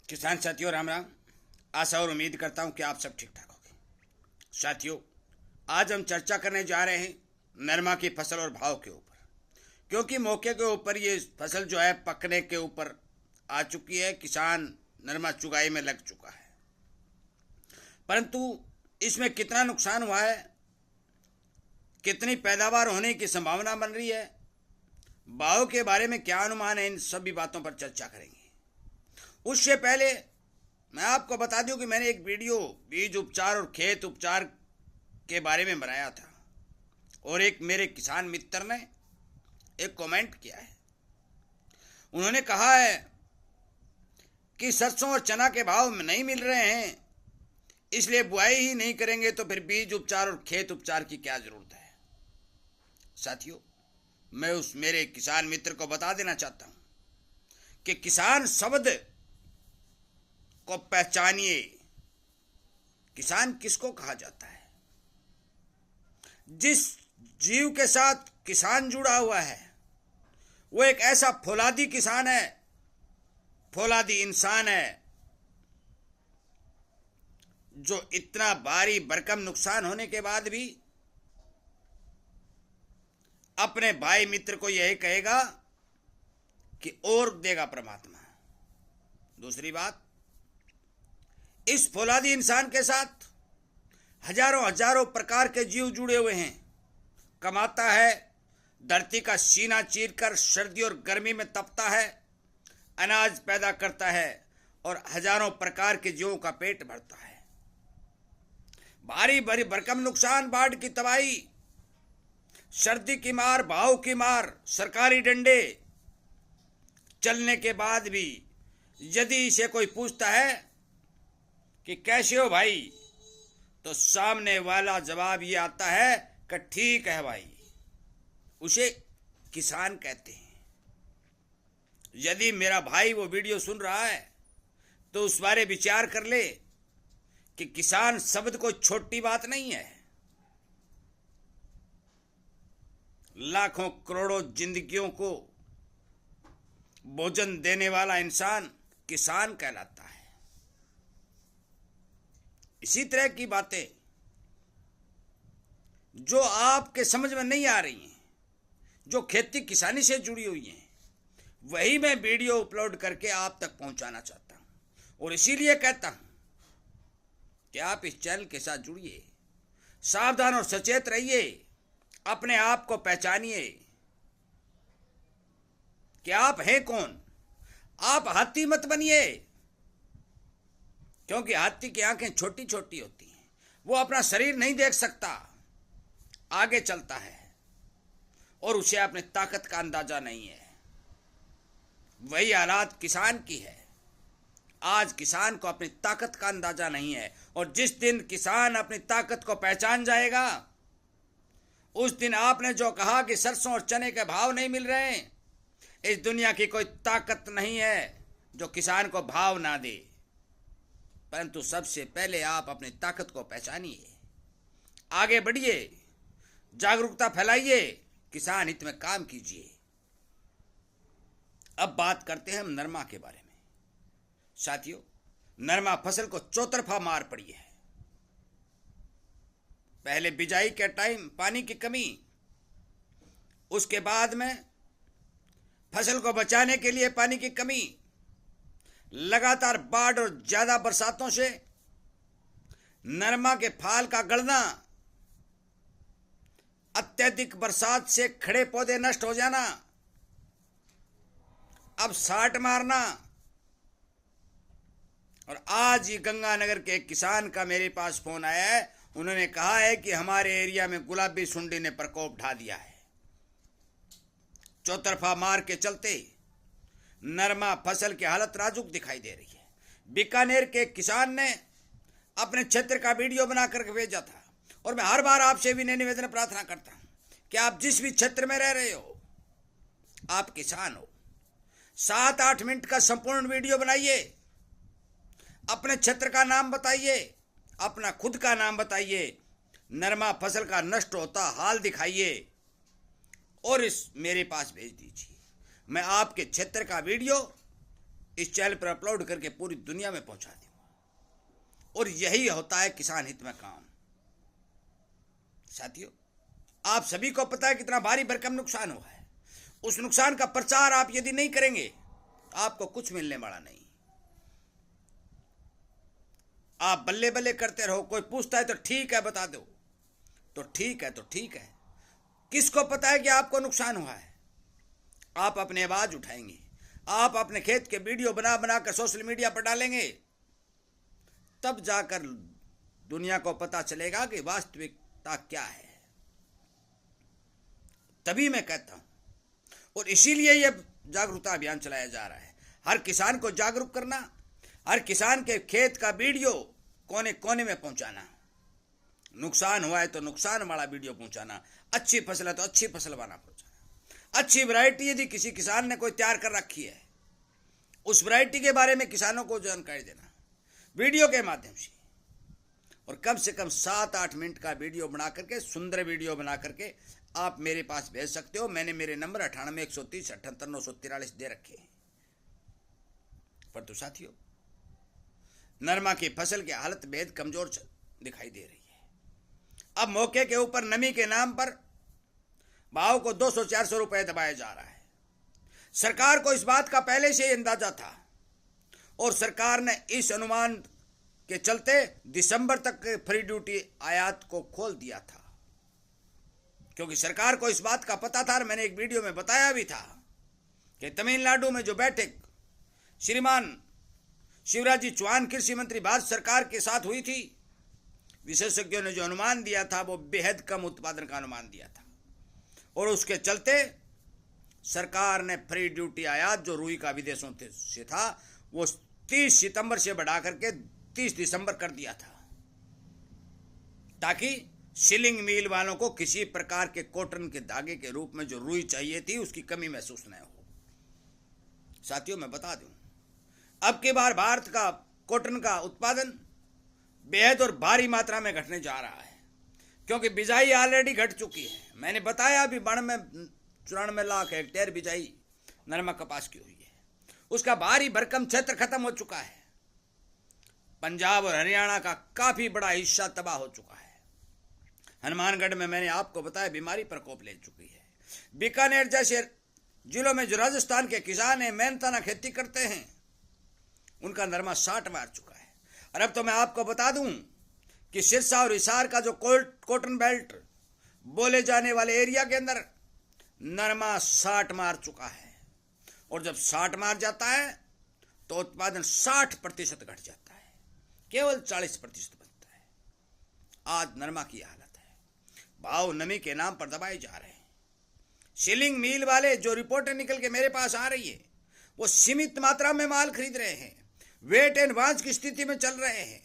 किसान साथियों, राम राम। आशा और उम्मीद करता हूं कि आप सब ठीक ठाक होंगे। साथियों, आज हम चर्चा करने जा रहे हैं नरमा की फसल और भाव के ऊपर, क्योंकि मौके के ऊपर ये फसल जो है पकने के ऊपर आ चुकी है। किसान नरमा चुगाई में लग चुका है, परंतु इसमें कितना नुकसान हुआ है, कितनी पैदावार होने की संभावना बन रही है, भाव के बारे में क्या अनुमान है, इन सभी बातों पर चर्चा करेंगे। उससे पहले मैं आपको बता दूं कि मैंने एक वीडियो बीज उपचार और खेत उपचार के बारे में बनाया था, और एक मेरे किसान मित्र ने एक कमेंट किया है। उन्होंने कहा है कि सरसों और चना के भाव नहीं मिल रहे हैं, इसलिए बुआई ही नहीं करेंगे तो फिर बीज उपचार और खेत उपचार की क्या जरूरत है। साथियों, मैं उस मेरे किसान मित्र को बता देना चाहता हूं कि किसान शब्द को पहचानिए। किसान किसको कहा जाता है? जिस जीव के साथ किसान जुड़ा हुआ है वो एक ऐसा फौलादी किसान है, फौलादी इंसान है, जो इतना भारी भरकम नुकसान होने के बाद भी अपने भाई मित्र को यही कहेगा कि और देगा परमात्मा। दूसरी बात, इस फौलादी इंसान के साथ हजारों हजारों प्रकार के जीव जुड़े हुए हैं। कमाता है, धरती का सीना चीरकर सर्दी और गर्मी में तपता है, अनाज पैदा करता है और हजारों प्रकार के जीवों का पेट भरता है। भारी भारी भरकम नुकसान, बाढ़ की तबाही, सर्दी की मार, भाव की मार, सरकारी डंडे चलने के बाद भी यदि इसे कोई पूछता है कि कैसे हो भाई, तो सामने वाला जवाब ये आता है कि ठीक है भाई। उसे किसान कहते हैं। यदि मेरा भाई वो वीडियो सुन रहा है तो उस बारे विचार कर ले कि किसान शब्द कोई छोटी बात नहीं है। लाखों करोड़ों जिंदगियों को भोजन देने वाला इंसान किसान कहलाता है। इसी तरह की बातें जो आपके समझ में नहीं आ रही हैं, जो खेती किसानी से जुड़ी हुई हैं, वही मैं वीडियो अपलोड करके आप तक पहुंचाना चाहता हूं। और इसीलिए कहता हूं कि आप इस चैनल के साथ जुड़िए, सावधान और सचेत रहिए, अपने आप को पहचानिए कि आप हैं कौन। आप हाथी मत बनिए, क्योंकि हाथी की आंखें छोटी छोटी होती हैं, वो अपना शरीर नहीं देख सकता, आगे चलता है और उसे अपनी ताकत का अंदाजा नहीं है। वही हालात किसान की है। आज किसान को अपनी ताकत का अंदाजा नहीं है, और जिस दिन किसान अपनी ताकत को पहचान जाएगा, उस दिन आपने जो कहा कि सरसों और चने के भाव नहीं मिल रहे हैं, इस दुनिया की कोई ताकत नहीं है जो किसान को भाव ना दे। परंतु सबसे पहले आप अपनी ताकत को पहचानिए, आगे बढ़िए, जागरूकता फैलाइए, किसान हित में काम कीजिए। अब बात करते हैं हम नरमा के बारे में। साथियों, नरमा फसल को चौतरफा मार पड़ी है। पहले बिजाई के टाइम पानी की कमी, उसके बाद में फसल को बचाने के लिए पानी की कमी, लगातार बाढ़ और ज्यादा बरसातों से नरमा के फाल का गलना, अत्यधिक बरसात से खड़े पौधे नष्ट हो जाना, अब साट मारना। और आज ही गंगानगर के एक किसान का मेरे पास फोन आया है। उन्होंने कहा है कि हमारे एरिया में गुलाबी सुंडी ने प्रकोप ढा दिया है। चौतरफा मार के चलते नरमा फसल की हालत नाजुक दिखाई दे रही है। बीकानेर के किसान ने अपने क्षेत्र का वीडियो बनाकर भेजा था, और मैं हर बार आपसे भी निवेदन प्रार्थना करता हूं कि आप जिस भी क्षेत्र में रह रहे हो, आप किसान हो, 7-8 मिनट का संपूर्ण वीडियो बनाइए, अपने क्षेत्र का नाम बताइए, अपना खुद का नाम बताइए, नरमा फसल का नष्ट होता हाल दिखाइए और इस मेरे पास भेज दीजिए। मैं आपके क्षेत्र का वीडियो इस चैनल पर अपलोड करके पूरी दुनिया में पहुंचा दूंगा। और यही होता है किसान हित में काम। साथियों, आप सभी को पता है कितना भारी भरकम नुकसान हुआ है। उस नुकसान का प्रचार आप यदि नहीं करेंगे तो आपको कुछ मिलने वाला नहीं। आप बल्ले बल्ले करते रहो। कोई पूछता है तो ठीक है बता दो, तो ठीक है तो ठीक है। किसको पता है कि आपको नुकसान हुआ है? आप अपनी आवाज उठाएंगे, आप अपने खेत के वीडियो बना बना कर सोशल मीडिया पर डालेंगे, तब जाकर दुनिया को पता चलेगा कि वास्तविकता क्या है। तभी मैं कहता हूं, और इसीलिए यह जागरूकता अभियान चलाया जा रहा है। हर किसान को जागरूक करना, हर किसान के खेत का वीडियो कोने कोने में पहुंचाना। नुकसान हुआ है तो नुकसान वाला वीडियो पहुंचाना, अच्छी फसल है तो अच्छी फसल वाला पहुंचाना। अच्छी वैरायटी यदि किसी किसान ने कोई तैयार कर रखी है, उस वैरायटी के बारे में किसानों को जानकारी देना वीडियो के माध्यम से। और कम से कम 7-8 मिनट का वीडियो बना करके, सुंदर वीडियो बना करके आप मेरे पास भेज सकते हो। मैंने मेरे नंबर 98-130-78-943 दे रखे हैं। पर तो साथियों, नरमा की फसल की हालत बेहद कमजोर दिखाई दे रही है। अब मौके के ऊपर नमी के नाम पर भाव को 200-400 रुपए दबाया जा रहा है। सरकार को इस बात का पहले से ही अंदाजा था और सरकार ने इस अनुमान के चलते दिसंबर तक फ्री ड्यूटी आयात को खोल दिया था, क्योंकि सरकार को इस बात का पता था। और मैंने एक वीडियो में बताया भी था कि तमिलनाडु में जो बैठक श्रीमान शिवराज जी चौहान कृषि मंत्री भारत सरकार के साथ हुई थी, विशेषज्ञों ने जो अनुमान दिया था वो बेहद कम उत्पादन का अनुमान दिया था। और उसके चलते सरकार ने फ्री ड्यूटी आयात जो रुई का विदेशों से था वो 30 सितंबर से बढ़ा करके 30 दिसंबर कर दिया था, ताकि सिलिंग मिल वालों को किसी प्रकार के कॉटन के धागे के रूप में जो रुई चाहिए थी उसकी कमी महसूस न हो। साथियों, मैं बता दूं, अब की बार भारत का कॉटन का उत्पादन बेहद और भारी मात्रा में घटने जा रहा है, क्योंकि बिजाई ऑलरेडी घट चुकी है। मैंने बताया अभी 94 लाख हेक्टेयर बिजाई नरमा कपास की हुई है। उसका भारी भरकम क्षेत्र खत्म हो चुका है। पंजाब और हरियाणा का काफी बड़ा हिस्सा तबाह हो चुका है। हनुमानगढ़ में मैंने आपको बताया बीमारी प्रकोप ले चुकी है। बीकानेर जैसे जिलों में जो राजस्थान के किसान हैं, मेहनताना खेती करते हैं, उनका नरमा 60 मार चुका है। और अब तो मैं आपको बता दूं कि सिरसा और हिसार का जो कॉटन बेल्ट बोले जाने वाले एरिया के अंदर नरमा 60 मार चुका है। और जब 60 मार जाता है तो उत्पादन 60% घट जाता है, केवल 40% बनता है। आज नरमा की हालत है। भाव नमी के नाम पर दबाए जा रहे हैं। सिलिंग मिल वाले जो रिपोर्टें निकल के मेरे पास आ रही है, वो सीमित मात्रा में माल खरीद रहे हैं, वेट एंड वॉच की स्थिति में चल रहे हैं।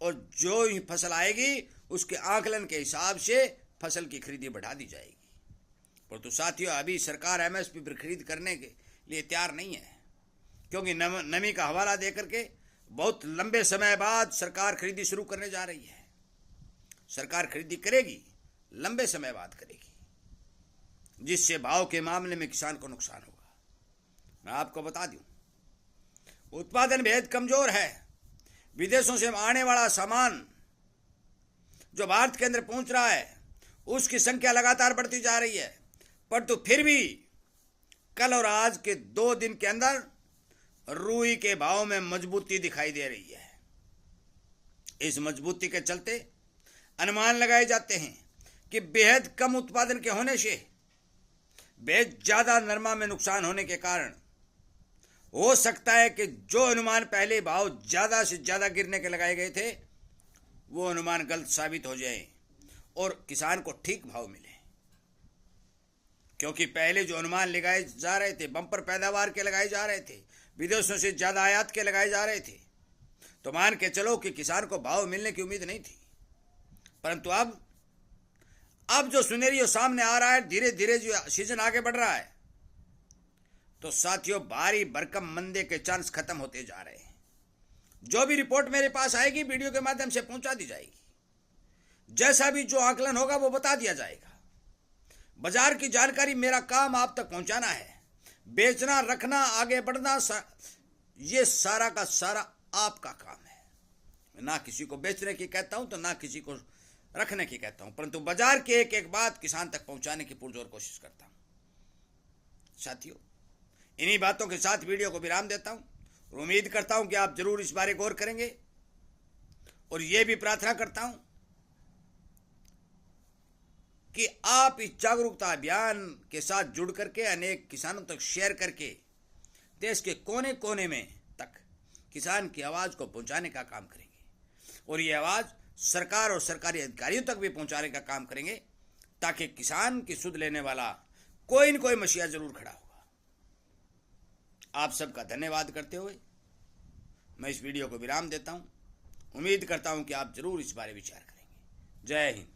और जो ही फसल आएगी उसके आकलन के हिसाब से फसल की खरीदी बढ़ा दी जाएगी। पर तो साथियों, अभी सरकार एमएसपी पर खरीद करने के लिए तैयार नहीं है, क्योंकि नमी का हवाला देकर के बहुत लंबे समय बाद सरकार खरीदी शुरू करने जा रही है। सरकार खरीदी करेगी, लंबे समय बाद करेगी, जिससे भाव के मामले में किसान को नुकसान होगा। मैं आपको बता दूं, उत्पादन बेहद कमजोर है। विदेशों से आने वाला सामान जो भारत के अंदर पहुंच रहा है उसकी संख्या लगातार बढ़ती जा रही है। पर तो फिर भी कल और आज के 2 दिन के अंदर रुई के भाव में मजबूती दिखाई दे रही है। इस मजबूती के चलते अनुमान लगाए जाते हैं कि बेहद कम उत्पादन के होने से बेहद ज्यादा नरमा में नुकसान होने के कारण हो सकता है कि जो अनुमान पहले भाव ज्यादा से ज्यादा गिरने के लगाए गए थे वो अनुमान गलत साबित हो जाए और किसान को ठीक भाव मिले। क्योंकि पहले जो अनुमान लगाए जा रहे थे बम्पर पैदावार के लगाए जा रहे थे, विदेशों से ज्यादा आयात के लगाए जा रहे थे, तो मान के चलो कि किसान को भाव मिलने की उम्मीद नहीं थी। परंतु अब जो सुनेरियो सामने आ रहा है, धीरे धीरे जो सीजन आगे बढ़ रहा है, तो साथियों भारी भरकम मंदे के चांस खत्म होते जा रहे हैं। जो भी रिपोर्ट मेरे पास आएगी वीडियो के माध्यम से पहुंचा दी जाएगी। जैसा भी जो आकलन होगा वो बता दिया जाएगा। बाजार की जानकारी मेरा काम आप तक पहुंचाना है। बेचना, रखना, आगे बढ़ना, ये सारा का सारा आपका काम है। मैं ना किसी को बेचने की कहता हूं तो ना किसी को रखने की कहता हूं, परंतु बाजार की एक एक बात किसान तक पहुंचाने की पुरजोर कोशिश करता हूं। साथियों, इन्हीं बातों के साथ वीडियो को विराम देता हूं और उम्मीद करता हूं कि आप जरूर इस बारे गौर करेंगे और यह भी प्रार्थना करता हूं कि आप इस जागरूकता अभियान के साथ जुड़ करके अनेक किसानों तक शेयर करके देश के कोने कोने में तक किसान की आवाज को पहुंचाने का काम करेंगे और ये आवाज सरकार और सरकारी अधिकारियों तक भी पहुंचाने का काम करेंगे, ताकि किसान की सुध लेने वाला कोई न कोई मसीहा जरूर खड़ा होगा। आप सबका धन्यवाद करते हुए मैं इस वीडियो को विराम देता हूं। उम्मीद करता हूं कि आप जरूर इस बारे विचार करेंगे। जय हिंद।